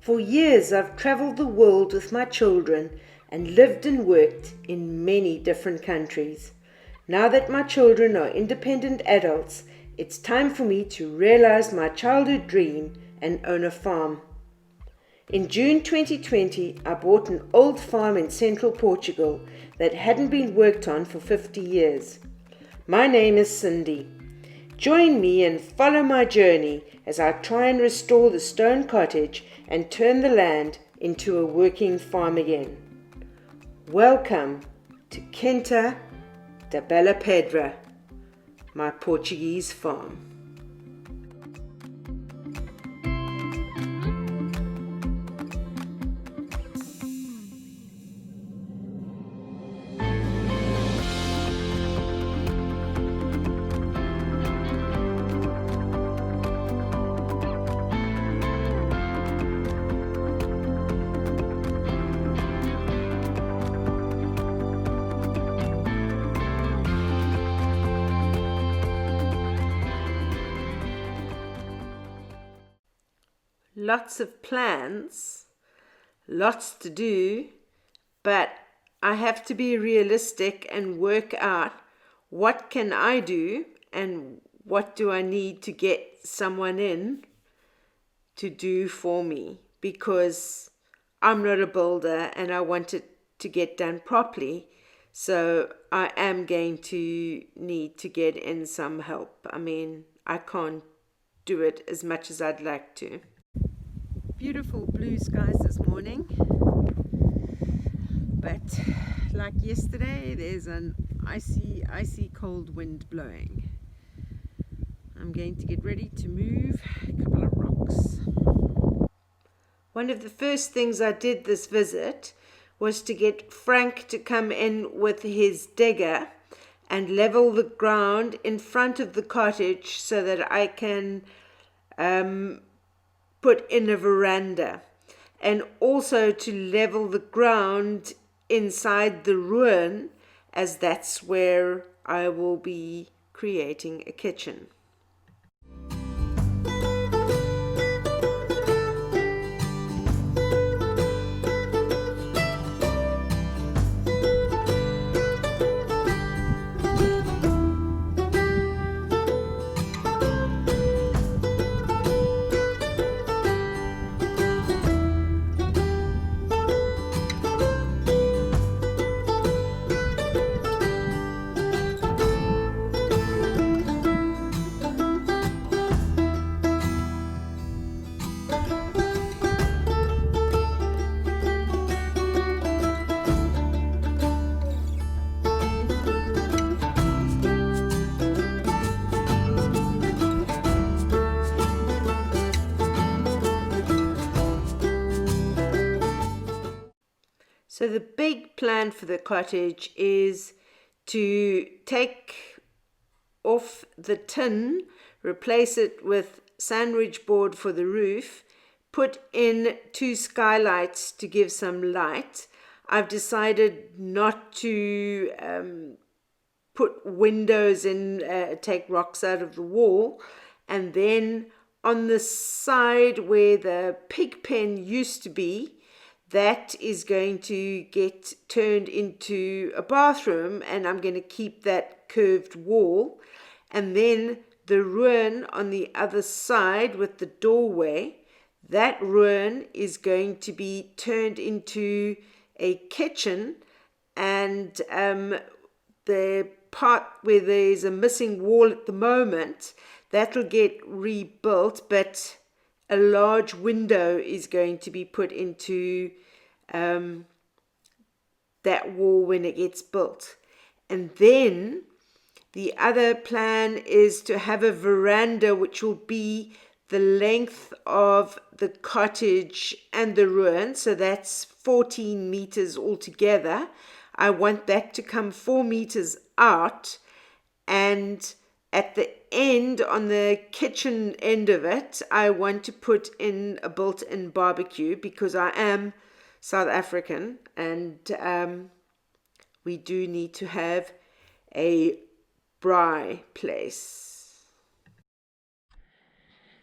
For years I've travelled the world with my children and lived and worked in many different countries. Now that my children are independent adults, it's time for me to realize my childhood dream and own a farm. In June 2020, I bought an old farm in central Portugal that hadn't been worked on for 50 years. My name is Cindy. Join me and follow my journey as I try and restore the stone cottage and turn the land into a working farm again. Welcome to Quinta de Bela Pedra, my Portuguese farm. Lots of plans, lots to do, but I have to be realistic and work out what can I do and what do I need to get someone in to do for me, because I'm not a builder and I want it to get done properly. So I am going to need to get in some help. I mean, I can't do it as much as I'd like to. Beautiful blue skies this morning, but like yesterday, there's an icy cold wind blowing. I'm going to get ready to move a couple of rocks. One of the first things I did this visit was to get Frank to come in with his digger and level the ground in front of the cottage so that I can put in a veranda, and also to level the ground inside the ruin, as that's where I will be creating a kitchen. So the big plan for the cottage is to take off the tin, replace it with sandwich board for the roof, put in 2 skylights to give some light. I've decided not to put windows in, take rocks out of the wall, and then on the side where the pig pen used to be, that is going to get turned into a bathroom, and I'm going to keep that curved wall. And then the ruin on the other side with the doorway, that ruin is going to be turned into a kitchen, and the part where there's a missing wall at the moment, that will get rebuilt, but a large window is going to be put into that wall when it gets built. And then the other plan is to have a veranda which will be the length of the cottage and the ruin, so that's 14 meters altogether. I want that to come 4 meters out, and at the end, on the kitchen end of it, I want to put in a built-in barbecue, because I am South African and we do need to have a braai place.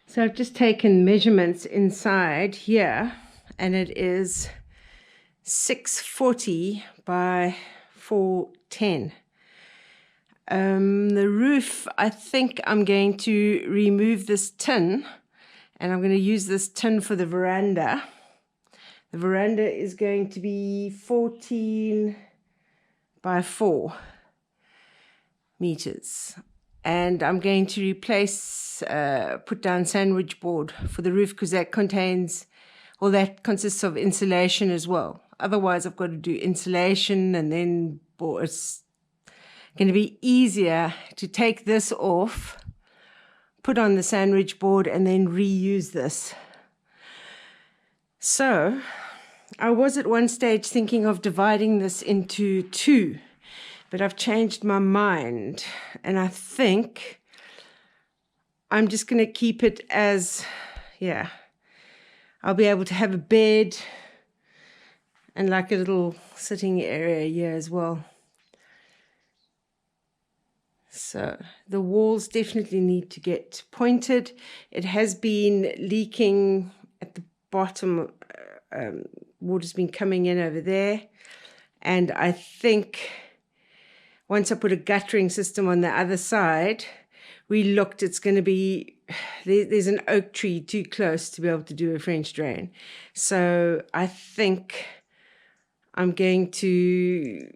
So I've just taken measurements inside here and it is 640 by 410. The roof, I think I'm going to remove this tin, and I'm going to use this tin for the veranda. The veranda is going to be 14 by 4 meters. And I'm going to replace, put down sandwich board for the roof, because that contains, well, that consists of insulation as well. Otherwise, I've got to do insulation, and then it's going to be easier to take this off, put on the sandwich board, and then reuse this. So I was at one stage thinking of dividing this into two, but I've changed my mind, and I think I'm just going to keep it as, I'll be able to have a bed and like a little sitting area here as well. So the walls definitely need to get pointed. It has been leaking at the bottom. Water's been coming in over there. And I think once I put a guttering system on the other side, we looked, it's going to be, there's an oak tree too close to be able to do a French drain. So I think I'm going to...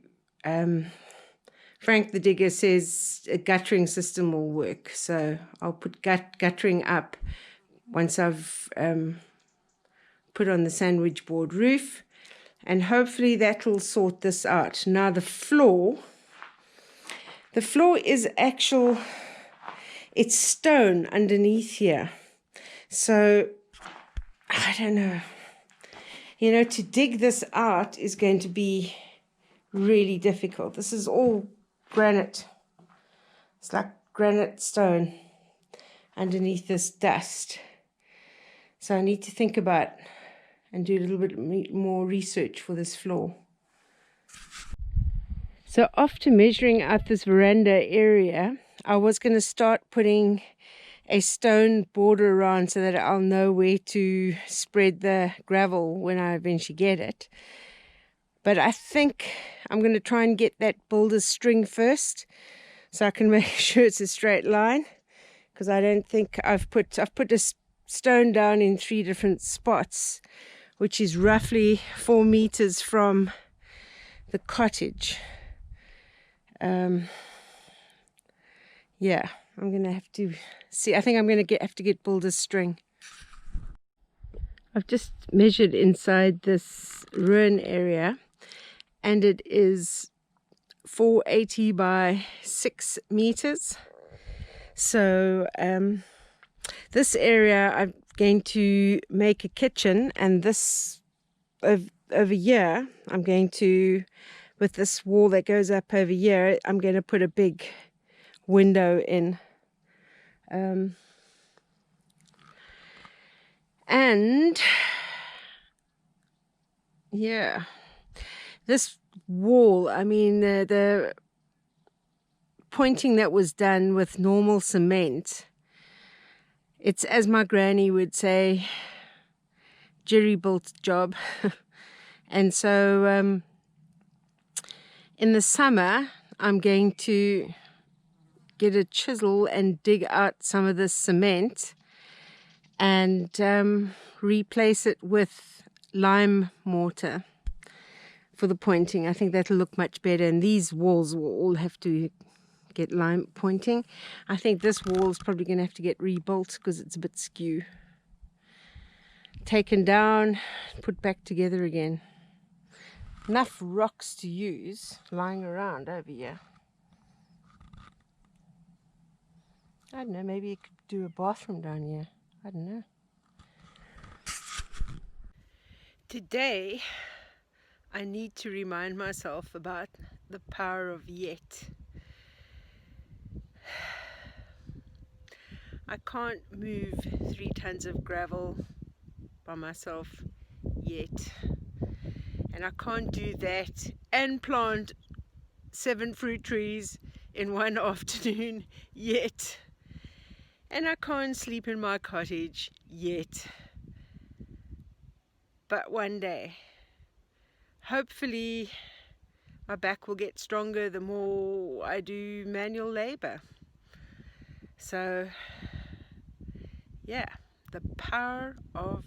Frank the digger says a guttering system will work, so I'll put guttering up once I've put on the sandwich board roof, and hopefully that will sort this out. Now the floor is it's stone underneath here, so I don't know. To dig this out is going to be really difficult. This is all granite. It's like granite stone underneath this dust. So I need to think about and do a little bit more research for this floor. So after measuring out this veranda area, I was going to start putting a stone border around so that I'll know where to spread the gravel when I eventually get it. But I think I'm going to try and get that builder's string first, so I can make sure it's a straight line, because I don't think I've put a stone down in 3 different spots, which is roughly 4 meters from the cottage. I'm going to have to see. I think I'm going to have to get builder's string. I've just measured inside this ruin area, and it is 480 by 6 meters. So this area I'm going to make a kitchen, and this over here I'm going to, with this wall that goes up over here, I'm going to put a big window in. This wall, I mean, the pointing that was done with normal cement, it's, as my granny would say, jerry built job. And so in the summer I'm going to get a chisel and dig out some of this cement and replace it with lime mortar for the pointing. I think that'll look much better, and these walls will all have to get lime pointing. I think this wall is probably going to have to get rebuilt because it's a bit skew. Taken down, put back together again. Enough rocks to use lying around over here. I don't know, maybe you could do a bathroom down here. I don't know. Today, I need to remind myself about the power of yet. I can't move 3 tons of gravel by myself yet. And I can't do that and plant 7 fruit trees in one afternoon yet. And I can't sleep in my cottage yet. but one day. Hopefully my back will get stronger the more I do manual labor. So yeah, the power of